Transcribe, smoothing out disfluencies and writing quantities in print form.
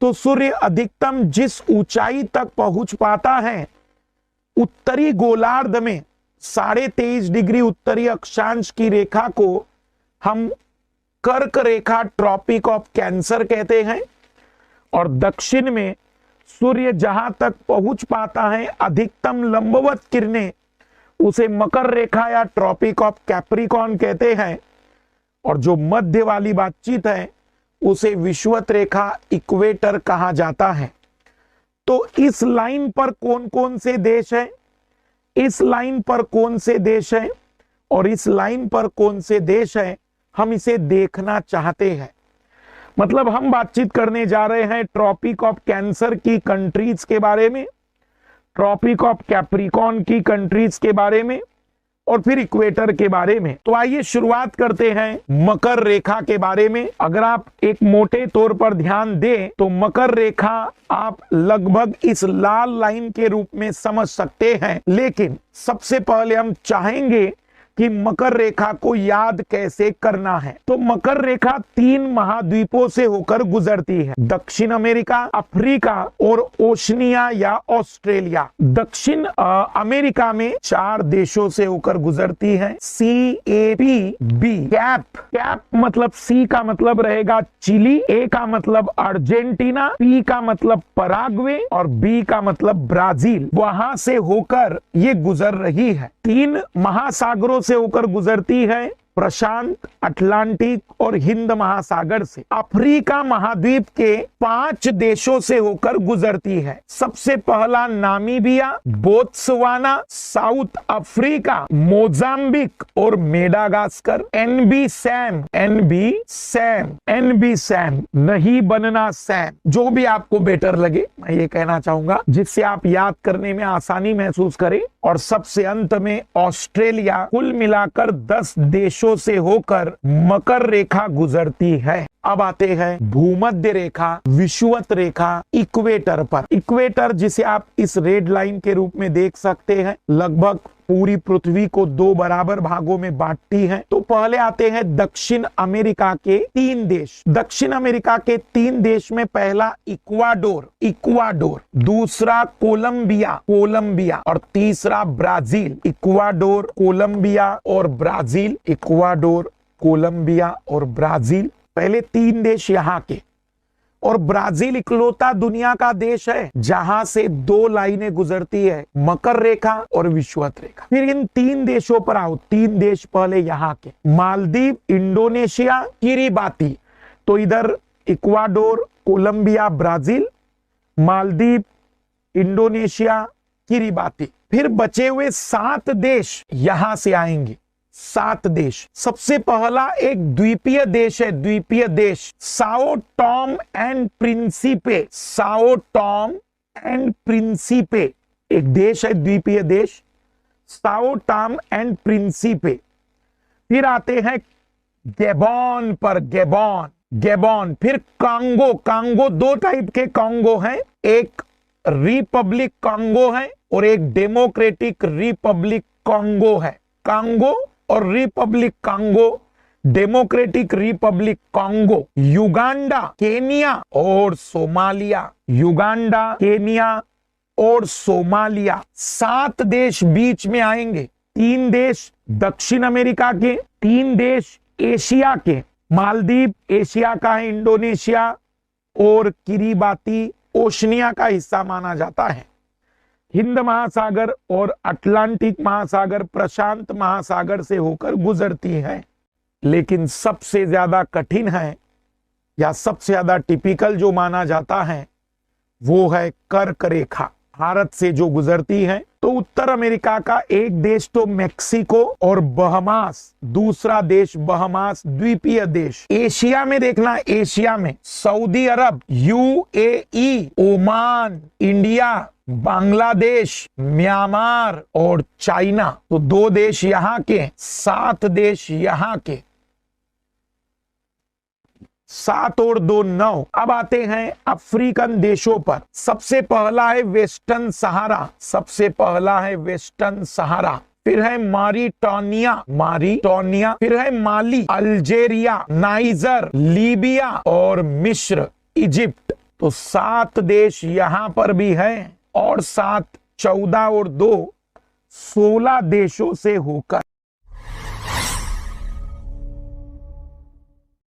तो सूर्य अधिकतम जिस ऊंचाई तक पहुंच पाता है उत्तरी गोलार्ध में 23.5 डिग्री उत्तरी अक्षांश की रेखा को हम कर्क रेखा ट्रॉपिक ऑफ कैंसर कहते हैं, और दक्षिण में सूर्य जहां तक पहुंच पाता है अधिकतम लंबवत किरणें उसे मकर रेखा या ट्रॉपिक ऑफ कैप्रिकॉर्न कहते हैं, और जो मध्य वाली बातचीत है उसे विषुवत रेखा इक्वेटर कहा जाता है। तो इस लाइन पर कौन कौन से देश हैं, इस लाइन पर कौन से देश हैं और इस लाइन पर कौन से देश हैं, हम इसे देखना चाहते हैं। मतलब हम बातचीत करने जा रहे हैं ट्रॉपिक ऑफ कैंसर की कंट्रीज के बारे में, ट्रॉपिक ऑफ कैप्रिकॉर्न की कंट्रीज के बारे में, और फिर इक्वेटर के बारे में। तो आइए शुरुआत करते हैं मकर रेखा के बारे में। अगर आप एक मोटे तौर पर ध्यान दें तो मकर रेखा आप लगभग इस लाल लाइन के रूप में समझ सकते हैं, लेकिन सबसे पहले हम चाहेंगे कि मकर रेखा को याद कैसे करना है। तो मकर रेखा 3 महाद्वीपों से होकर गुजरती है, दक्षिण अमेरिका, अफ्रीका और ओशनिया या ऑस्ट्रेलिया। दक्षिण अमेरिका में 4 देशों से होकर गुजरती है, CAPB। कैप मतलब C का मतलब रहेगा चिली, A का मतलब अर्जेंटीना, P का मतलब पराग्वे और B का मतलब ब्राजील। वहां से होकर ये गुजर रही है। 3 महासागरों से होकर गुजरती है, प्रशांत, अटलांटिक और हिंद महासागर से। अफ्रीका महाद्वीप के 5 देशों से होकर गुजरती है। सबसे पहला Namibia, Botswana, south Africa, Mozambique और मेडागास्कर। एनबी सैम, नहीं बनना सैम, जो भी आपको बेटर लगे, मैं ये कहना चाहूंगा, जिससे आप याद करने में आसानी महसूस करें। और सबसे अंत में ऑस्ट्रेलिया। कुल मिलाकर 10 देशों से होकर मकर रेखा गुजरती है। अब आते हैं भूमध्य रेखा, विषुवत रेखा, इक्वेटर पर। इक्वेटर जिसे आप इस रेड लाइन के रूप में देख सकते हैं, लगभग पूरी पृथ्वी को 2 बराबर भागों में बांटती है। तो पहले आते हैं दक्षिण अमेरिका के 3 देश। दक्षिण अमेरिका के 3 देश में पहला इक्वाडोर, दूसरा कोलंबिया और तीसरा ब्राजील। इक्वाडोर, कोलंबिया और ब्राजील, इक्वाडोर, कोलंबिया और ब्राजील, पहले 3 देश यहाँ के। और ब्राजील इकलौता दुनिया का देश है जहां से 2 लाइनें गुजरती है, मकर रेखा और विषुवत रेखा। फिर इन 3 देशों पर आओ। 3 देश पहले यहाँ के, मालदीव, इंडोनेशिया, किरिबाती। तो इधर Ecuador, Colombia, Brazil, Maldives, Indonesia, Kiribati. फिर बचे हुए 7 देश यहां से आएंगे। 7 देश। सबसे पहला एक द्वीपीय देश है, द्वीपीय देश साओ टॉम एंड प्रिंसिपे। एक देश है द्वीपीय देश साओ टॉम एंड प्रिंसिपे। फिर आते हैं गैबोन पर, गैबोन। फिर कांगो 2 टाइप के कांगो हैं, एक रिपब्लिक कांगो है और एक डेमोक्रेटिक रिपब्लिक कांगो है। कांगो और Republic Congo, democratic Republic Congo. Uganda, Kenya और सोमालिया। 7 देश बीच में आएंगे। 3 देश दक्षिण अमेरिका के, 3 देश एशिया के। मालदीव एशिया का है, इंडोनेशिया और किरिबाती ओशनिया का हिस्सा माना जाता है। हिंद महासागर और अटलांटिक महासागर, प्रशांत महासागर से होकर गुजरती है। लेकिन सबसे ज्यादा कठिन है या सबसे ज्यादा टिपिकल जो माना जाता है वो है कर्क रेखा, भारत से जो गुजरती है। तो उत्तर अमेरिका का एक देश तो मेक्सिको और बहमास, दूसरा देश बहमास द्वीपीय देश। एशिया में देखना, एशिया में सऊदी अरब, UAE, Oman, India, Bangladesh, Myanmar और चाइना। तो 2 देश यहाँ के, 7 देश यहाँ के। 7 और 2 9। अब आते हैं अफ्रीकन देशों पर। सबसे पहला है वेस्टर्न सहारा, फिर है मारिटानिया, फिर है माली, अल्जेरिया, नाइजर, लीबिया और मिस्र, इजिप्ट। तो 7 देश यहां पर भी है और 7, 14 और 2, 16 देशों से होकर